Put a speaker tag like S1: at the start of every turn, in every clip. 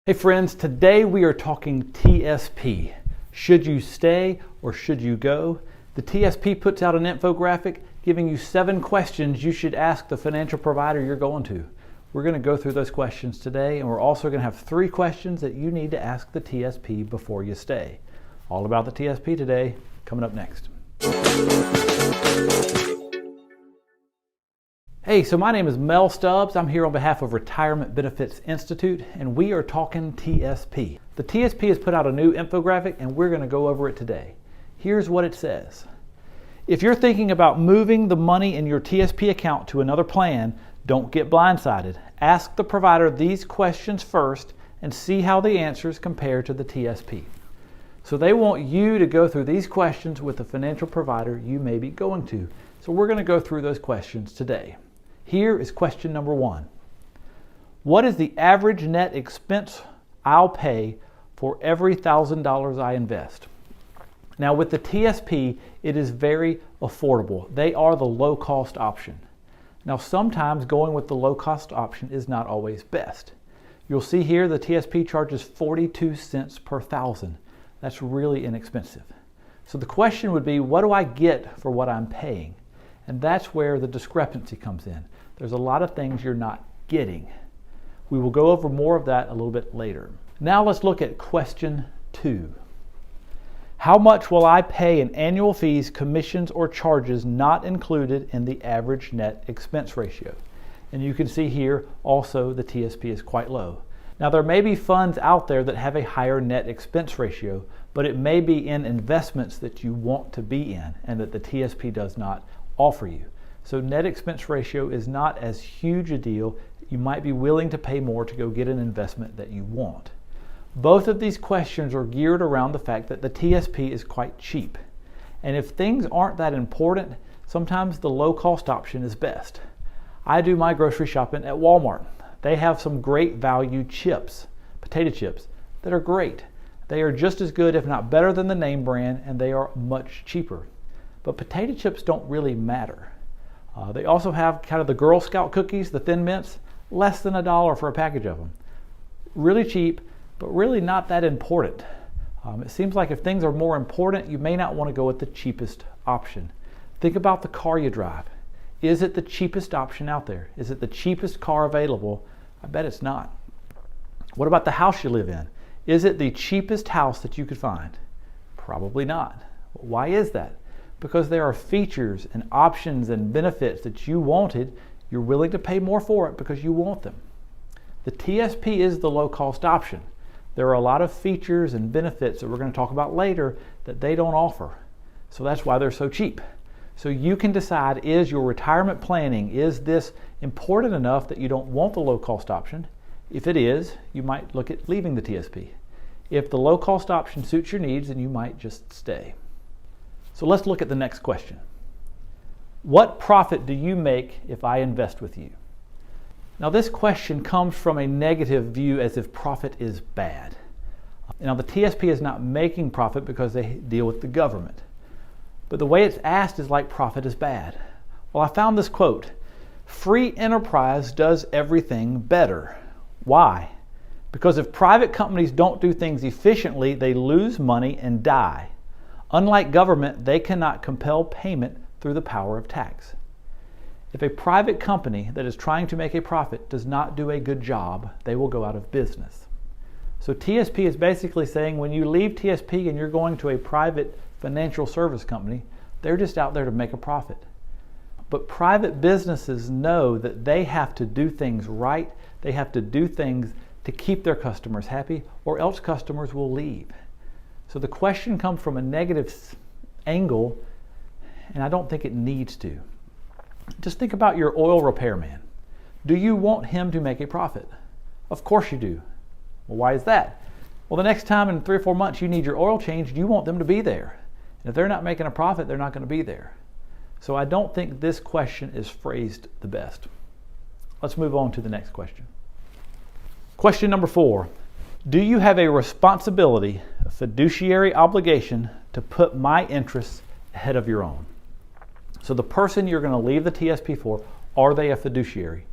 S1: Hey friends, today we are talking TSP. Should you stay or should you go? The TSP puts out an infographic giving you 7 questions you should ask the financial provider you're going to. We're going to go through those questions today, and we're also going to have 3 questions that you need to ask the TSP before you stay. All about the TSP today, coming up next. Hey, so my name is Mel Stubbs. I'm here on behalf of Retirement Benefits Institute, and we are talking TSP. The TSP has put out a new infographic, and we're going to go over it today. Here's what it says. If you're thinking about moving the money in your TSP account to another plan, don't get blindsided. Ask the provider these questions first and see how the answers compare to the TSP. So they want you to go through these questions with the financial provider you may be going to. So we're going to go through those questions today. Here is question number 1. What is the average net expense I'll pay for every $1,000 I invest? Now with the TSP, it is very affordable. They are the low-cost option. Now sometimes going with the low-cost option is not always best. You'll see here the TSP charges 42 cents per thousand. That's really inexpensive. So the question would be, what do I get for what I'm paying? And that's where the discrepancy comes in. There's a lot of things you're not getting. We will go over more of that a little bit later. Now let's look at question 2. How much will I pay in annual fees, commissions, or charges not included in the average net expense ratio? And you can see here also the TSP is quite low. Now there may be funds out there that have a higher net expense ratio, but it may be in investments that you want to be in and that the TSP does not offer you. So net expense ratio is not as huge a deal. You might be willing to pay more to go get an investment that you want. Both of these questions are geared around the fact that the TSP is quite cheap. And if things aren't that important, sometimes the low-cost option is best. I do my grocery shopping at Walmart. They have some great value chips, potato chips, that are great. They are just as good, if not better than the name brand, and they are much cheaper. But potato chips don't really matter. They also have kind of the Girl Scout cookies, the Thin Mints, less than $1 for a package of them. Really cheap, but really not that important. It seems like if things are more important, you may not want to go with the cheapest option. Think about the car you drive. Is it the cheapest option out there? Is it the cheapest car available? I bet it's not. What about the house you live in? Is it the cheapest house that you could find? Probably not. Why is that? Because there are features and options and benefits that you wanted. You're willing to pay more for it because you want them. The TSP is the low-cost option. There are a lot of features and benefits that we're going to talk about later that they don't offer. So that's why they're so cheap. So you can decide, is your retirement planning, is this important enough that you don't want the low-cost option? If it is, you might look at leaving the TSP. If the low-cost option suits your needs, then you might just stay. So let's look at the next question. What profit do you make if I invest with you? Now this question comes from a negative view as if profit is bad. Now the TSP is not making profit because they deal with the government. But the way it's asked is like profit is bad. Well, I found this quote, "Free enterprise does everything better." Why? Because if private companies don't do things efficiently, they lose money and die. Unlike government, they cannot compel payment through the power of tax. If a private company that is trying to make a profit does not do a good job, they will go out of business. So TSP is basically saying when you leave TSP and you're going to a private financial service company, they're just out there to make a profit. But private businesses know that they have to do things right. They have to do things to keep their customers happy, or else customers will leave. So the question comes from a negative angle, and I don't think it needs to. Just think about your oil repairman. Do you want him to make a profit? Of course you do. Well, why is that? Well, the next time in 3 or 4 months you need your oil changed, you want them to be there. And if they're not making a profit, they're not going to be there. So I don't think this question is phrased the best. Let's move on to the next question. Question number 4. Do you have a responsibility, a fiduciary obligation to put my interests ahead of your own? So the person you're going to leave the TSP for, are they a fiduciary?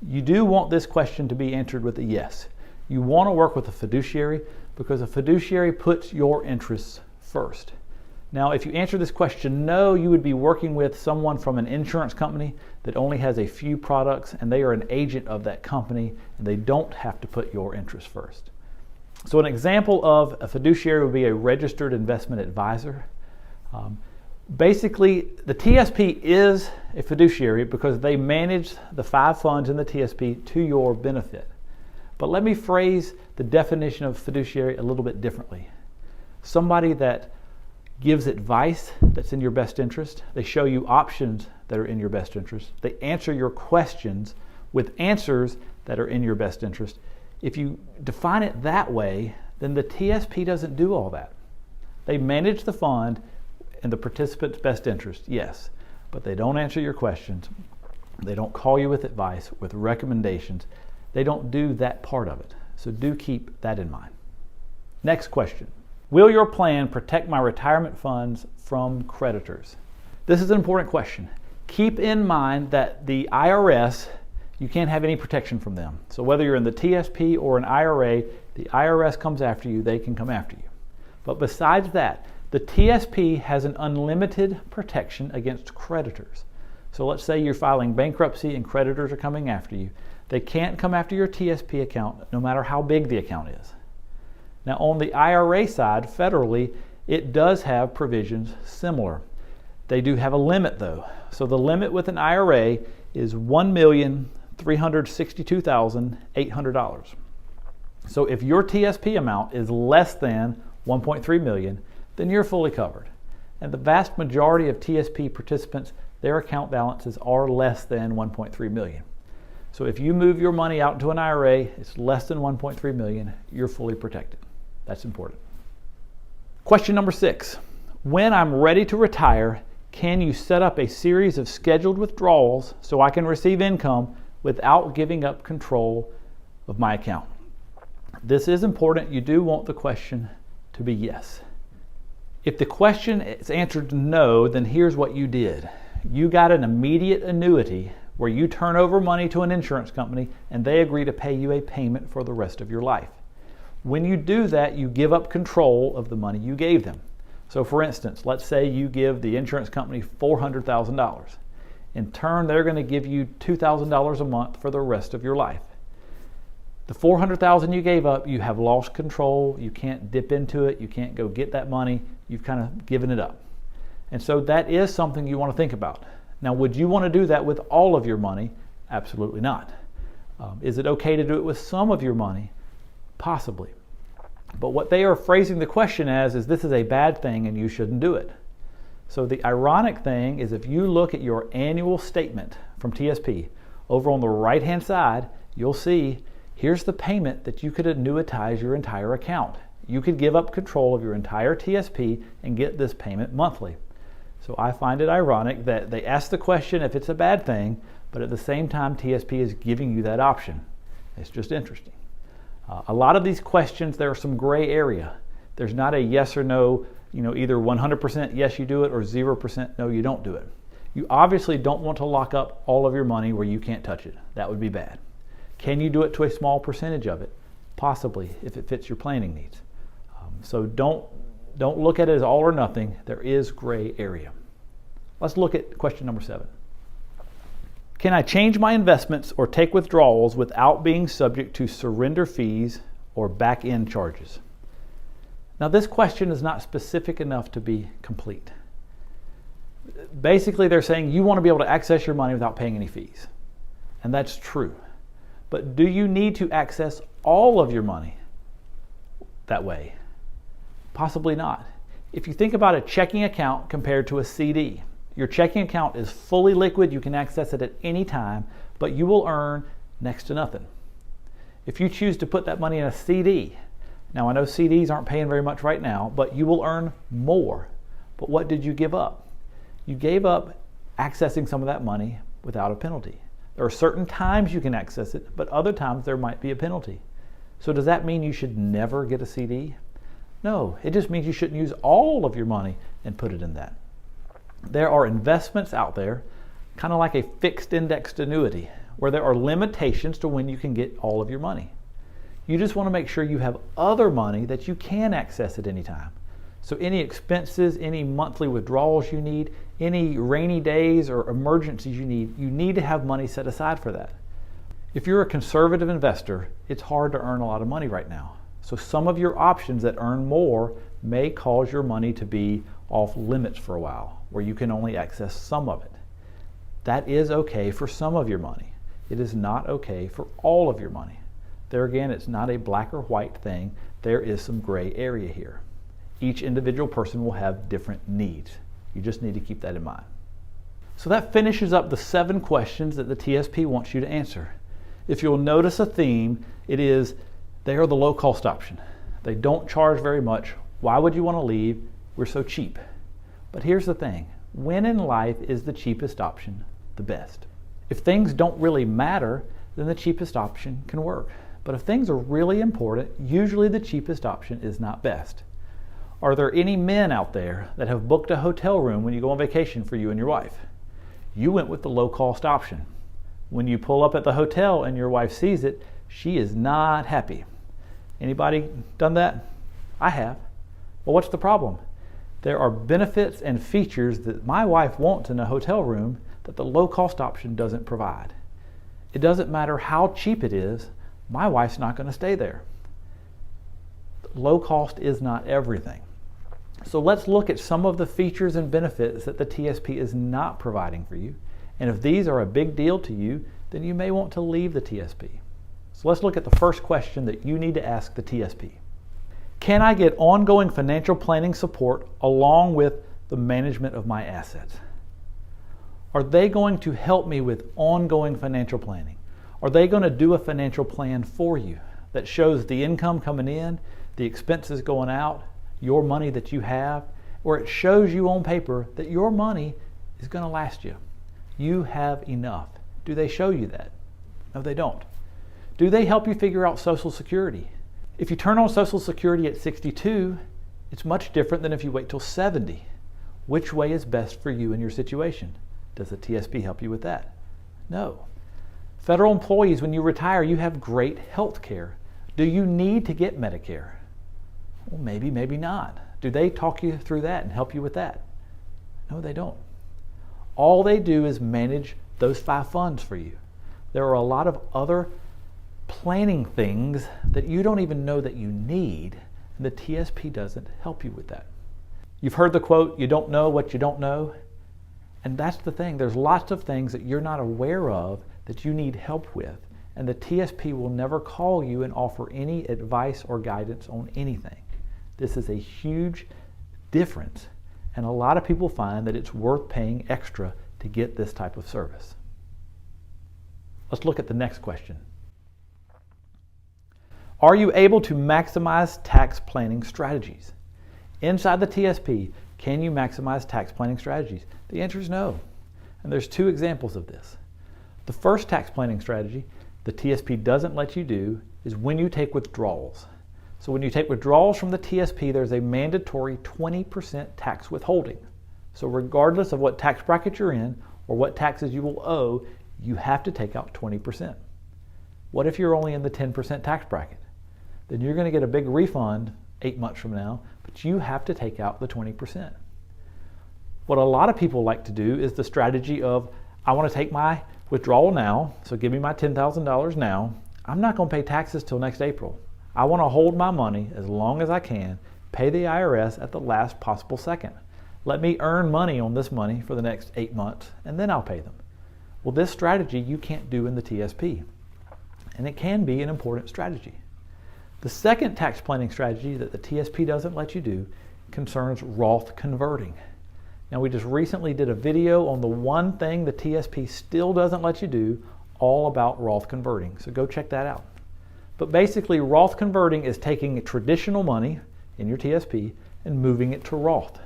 S1: You do want this question to be answered with a yes. You want to work with a fiduciary because a fiduciary puts your interests first. Now, if you answer this question no, you would be working with someone from an insurance company that only has a few products and they are an agent of that company and they don't have to put your interests first. So an example of a fiduciary would be a registered investment advisor. Basically, the TSP is a fiduciary because they manage the 5 funds in the TSP to your benefit. But let me phrase the definition of fiduciary a little bit differently. Somebody that gives advice that's in your best interest. They show you options that are in your best interest. They answer your questions with answers that are in your best interest. If you define it that way, then the TSP doesn't do all that. They manage the fund in the participant's best interest, yes, but they don't answer your questions. They don't call you with advice, with recommendations. They don't do that part of it. So do keep that in mind. Next question. Will your plan protect my retirement funds from creditors? This is an important question. Keep in mind that the IRS, you can't have any protection from them. So whether you're in the TSP or an IRA, the IRS comes after you, they can come after you. But besides that, the TSP has an unlimited protection against creditors. So let's say you're filing bankruptcy and creditors are coming after you. They can't come after your TSP account no matter how big the account is. Now on the IRA side, federally, it does have provisions similar. They do have a limit though. So the limit with an IRA is $1,362,800. So if your TSP amount is less than $1.3 million, then you're fully covered. And the vast majority of TSP participants, their account balances are less than $1.3 million. So if you move your money out into an IRA, it's less than $1.3 million, you're fully protected. That's important. Question number 6. When I'm ready to retire, can you set up a series of scheduled withdrawals so I can receive income without giving up control of my account? This is important. You do want the question to be yes. If the question is answered no, then here's what you did. You got an immediate annuity where you turn over money to an insurance company and they agree to pay you a payment for the rest of your life. When you do that, you give up control of the money you gave them. So for instance, let's say you give the insurance company $400,000. In turn, they're going to give you $2,000 a month for the rest of your life. The $400,000 you gave up, you have lost control. You can't dip into it. You can't go get that money. You've kind of given it up. And so that is something you want to think about. Now, would you want to do that with all of your money? Absolutely not. Is it okay to do it with some of your money? Possibly. But what they are phrasing the question as is this is a bad thing and you shouldn't do it. So the ironic thing is if you look at your annual statement from TSP, over on the right-hand side, you'll see here's the payment that you could annuitize your entire account. You could give up control of your entire TSP and get this payment monthly. So I find it ironic that they ask the question if it's a bad thing, but at the same time TSP is giving you that option. It's just interesting. A lot of these questions, there are some gray area. There's not a yes or no, either 100% yes you do it or 0% no you don't do it. You obviously don't want to lock up all of your money where you can't touch it. That would be bad. Can you do it to a small percentage of it? Possibly, if it fits your planning needs. So don't look at it as all or nothing. There is gray area. Let's look at question number 7. Can I change my investments or take withdrawals without being subject to surrender fees or back-end charges? Now this question is not specific enough to be complete. Basically they're saying you want to be able to access your money without paying any fees. And that's true. But do you need to access all of your money that way? Possibly not. If you think about a checking account compared to a CD, your checking account is fully liquid. You can access it at any time, but you will earn next to nothing. If you choose to put that money in a CD, now I know CDs aren't paying very much right now, but you will earn more. But what did you give up? You gave up accessing some of that money without a penalty. There are certain times you can access it, but other times there might be a penalty. So does that mean you should never get a CD? No, it just means you shouldn't use all of your money and put it in that. There are investments out there, kind of like a fixed indexed annuity, where there are limitations to when you can get all of your money. You just want to make sure you have other money that you can access at any time. So any expenses, any monthly withdrawals you need, any rainy days or emergencies you need to have money set aside for that. If you're a conservative investor, it's hard to earn a lot of money right now. So some of your options that earn more may cause your money to be off limits for a while, where you can only access some of it. That is okay for some of your money. It is not okay for all of your money. There again, it's not a black or white thing. There is some gray area here. Each individual person will have different needs. You just need to keep that in mind. So that finishes up the 7 questions that the TSP wants you to answer. If you'll notice a theme, it is they are the low cost option. They don't charge very much. Why would you want to leave? We're so cheap. But here's the thing. When in life is the cheapest option the best? If things don't really matter, then the cheapest option can work. But if things are really important, usually the cheapest option is not best. Are there any men out there that have booked a hotel room when you go on vacation for you and your wife? You went with the low cost option. When you pull up at the hotel and your wife sees it, she is not happy. Anybody done that? I have. Well, what's the problem? There are benefits and features that my wife wants in a hotel room that the low cost option doesn't provide. It doesn't matter how cheap it is, my wife's not going to stay there. Low cost is not everything. So let's look at some of the features and benefits that the TSP is not providing for you. And if these are a big deal to you, then you may want to leave the TSP. So let's look at the first question that you need to ask the TSP. Can I get ongoing financial planning support along with the management of my assets? Are they going to help me with ongoing financial planning? Are they going to do a financial plan for you that shows the income coming in, the expenses going out, your money that you have, or it shows you on paper that your money is going to last you? You have enough. Do they show you that? No, they don't. Do they help you figure out Social Security? If you turn on Social Security at 62, it's much different than if you wait till 70. Which way is best for you in your situation? Does the TSP help you with that? No. Federal employees, when you retire, you have great health care. Do you need to get Medicare? Well, maybe, maybe not. Do they talk you through that and help you with that? No, they don't. All they do is manage those 5 funds for you. There are a lot of other planning things that you don't even know that you need, and the TSP doesn't help you with that. You've heard the quote, you don't know what you don't know. And that's the thing. There's lots of things that you're not aware of that you need help with. And the TSP will never call you and offer any advice or guidance on anything. This is a huge difference. And a lot of people find that it's worth paying extra to get this type of service. Let's look at the next question. Are you able to maximize tax planning strategies? Inside the TSP, can you maximize tax planning strategies? The answer is no. And there's 2 examples of this. The first tax planning strategy the TSP doesn't let you do is when you take withdrawals. So when you take withdrawals from the TSP, there's a mandatory 20% tax withholding. So regardless of what tax bracket you're in or what taxes you will owe, you have to take out 20%. What if you're only in the 10% tax bracket? Then you're going to get a big refund 8 months from now, but you have to take out the 20%. What a lot of people like to do is the strategy of, I want to take my withdrawal now, so give me my $10,000 now. I'm not going to pay taxes till next April. I want to hold my money as long as I can, pay the IRS at the last possible second. Let me earn money on this money for the next 8 months, and then I'll pay them. Well, this strategy you can't do in the TSP, and it can be an important strategy. The second tax planning strategy that the TSP doesn't let you do concerns Roth converting. Now, we just recently did a video on the one thing the TSP still doesn't let you do, all about Roth converting, so go check that out. But basically, Roth converting is taking traditional money in your TSP and moving it to Roth.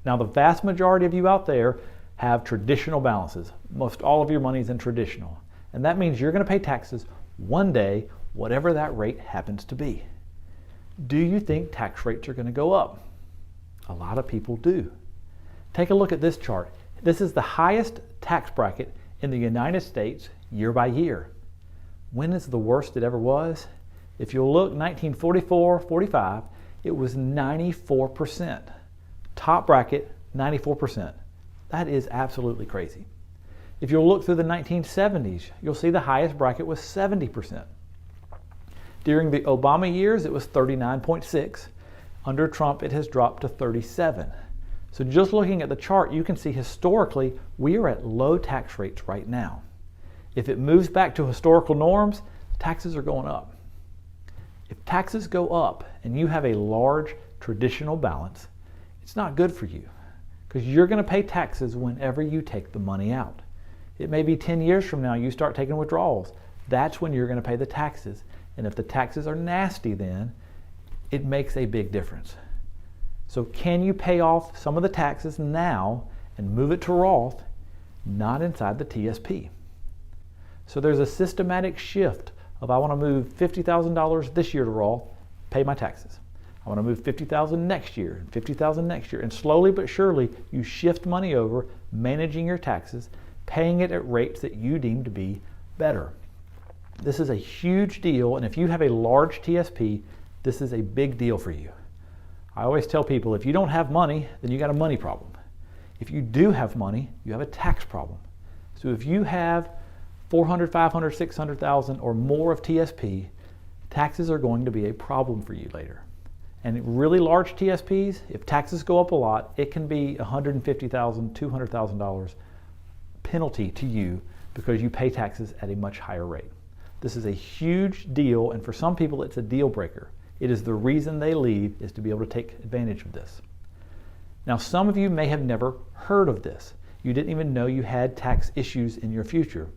S1: Now, the vast majority of you out there have traditional balances. Most all of your money is in traditional. And that means you're going to pay taxes one day, whatever that rate happens to be. Do you think tax rates are going to go up? A lot of people do. Take a look at this chart. This is the highest tax bracket in the United States year by year. When is the worst it ever was? If you'll look, 1944-45, it was 94%. Top bracket, 94%. That is absolutely crazy. If you'll look through the 1970s, you'll see the highest bracket was 70%. During the Obama years, it was 39.6. Under Trump, it has dropped to 37. So just looking at the chart, you can see historically, we are at low tax rates right now. If it moves back to historical norms, taxes are going up. If taxes go up and you have a large traditional balance, it's not good for you because you're going to pay taxes whenever you take the money out. It may be 10 years from now you start taking withdrawals. That's when you're going to pay the taxes. And if the taxes are nasty then, it makes a big difference. So can you pay off some of the taxes now and move it to Roth? Not inside the TSP. So there's a systematic shift of I want to move $50,000 this year to Roth, pay my taxes. I want to move $50,000 next year, $50,000 next year. And slowly but surely, you shift money over, managing your taxes, paying it at rates that you deem to be better. This is a huge deal, and if you have a large TSP, this is a big deal for you. I always tell people, if you don't have money, then you got a money problem. If you do have money, you have a tax problem. So if you have 400, 500, 600,000 or more of TSP, taxes are going to be a problem for you later. And really large TSPs, if taxes go up a lot, it can be $150,000, $200,000 penalty to you because you pay taxes at a much higher rate. This is a huge deal, and for some people it's a deal breaker. It is the reason they leave, is to be able to take advantage of this. Now, some of you may have never heard of this. You didn't even know you had tax issues in your future.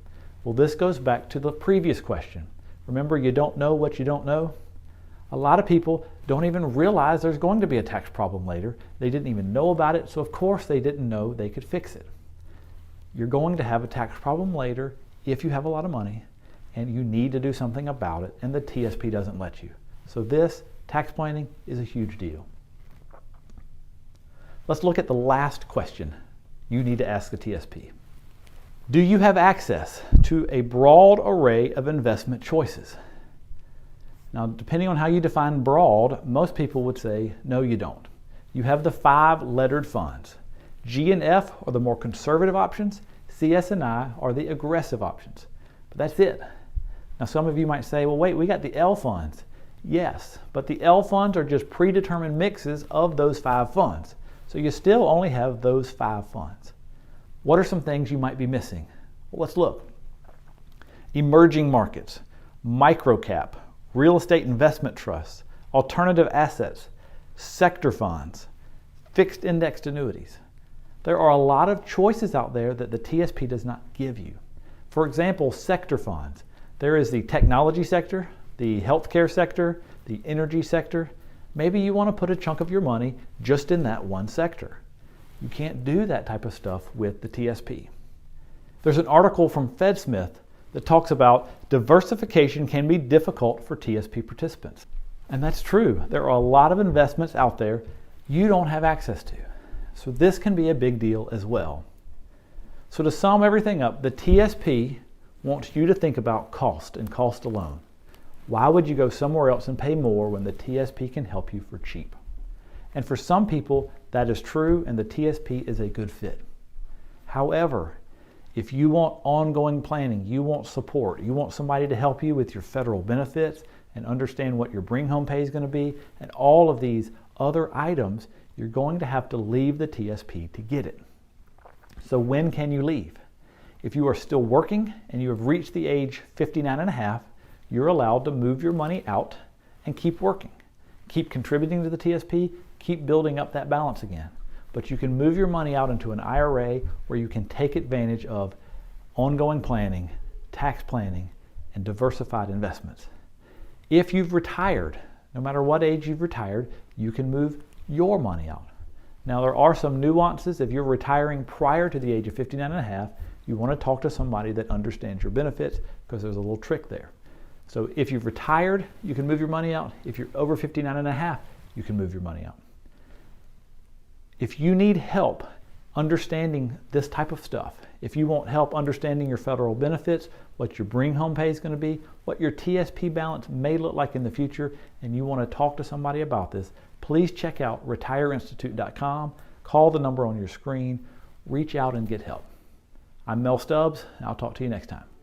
S1: Well, this goes back to the previous question. Remember, you don't know what you don't know? A lot of people don't even realize there's going to be a tax problem later. They didn't even know about it, so of course they didn't know they could fix it. You're going to have a tax problem later if you have a lot of money and you need to do something about it, and the TSP doesn't let you. So this, tax planning, is a huge deal. Let's look at the last question you need to ask the TSP. Do you have access to a broad array of investment choices? Now, depending on how you define broad, most people would say, no, you don't. You have the 5 lettered funds. G and F are the more conservative options. CS and I are the aggressive options. But that's it. Now, some of you might say, well, wait, we got the L funds. Yes, but the L funds are just predetermined mixes of those 5 funds. So you still only have those 5 funds. What are some things you might be missing? Well, let's look. Emerging markets, microcap, real estate investment trusts, alternative assets, sector funds, fixed indexed annuities. There are a lot of choices out there that the TSP does not give you. For example, sector funds. There is the technology sector, the healthcare sector, the energy sector. Maybe you want to put a chunk of your money just in that one sector. You can't do that type of stuff with the TSP. There's an article from FedSmith that talks about diversification can be difficult for TSP participants. And that's true. There are a lot of investments out there you don't have access to. So this can be a big deal as well. So to sum everything up, the TSP wants you to think about cost and cost alone. Why would you go somewhere else and pay more when the TSP can help you for cheap? And for some people, that is true, and the TSP is a good fit. However, if you want ongoing planning, you want support, you want somebody to help you with your federal benefits and understand what your bring home pay is going to be, and all of these other items, you're going to have to leave the TSP to get it. So when can you leave? If you are still working and you have reached the age 59 and a half, you're allowed to move your money out and keep working. Keep contributing to the TSP, keep building up that balance again. But you can move your money out into an IRA where you can take advantage of ongoing planning, tax planning, and diversified investments. If you've retired, no matter what age you've retired, you can move your money out. Now, there are some nuances. If you're retiring prior to the age of 59 and a half, you want to talk to somebody that understands your benefits because there's a little trick there. So if you've retired, you can move your money out. If you're over 59 and a half, you can move your money out. If you need help understanding this type of stuff. If you want help understanding your federal benefits, what your bring home pay is going to be, what your TSP balance may look like in the future, and you want to talk to somebody about this, please check out retireinstitute.com, call the number on your screen, reach out and get help. I'm Mel Stubbs, and I'll talk to you next time.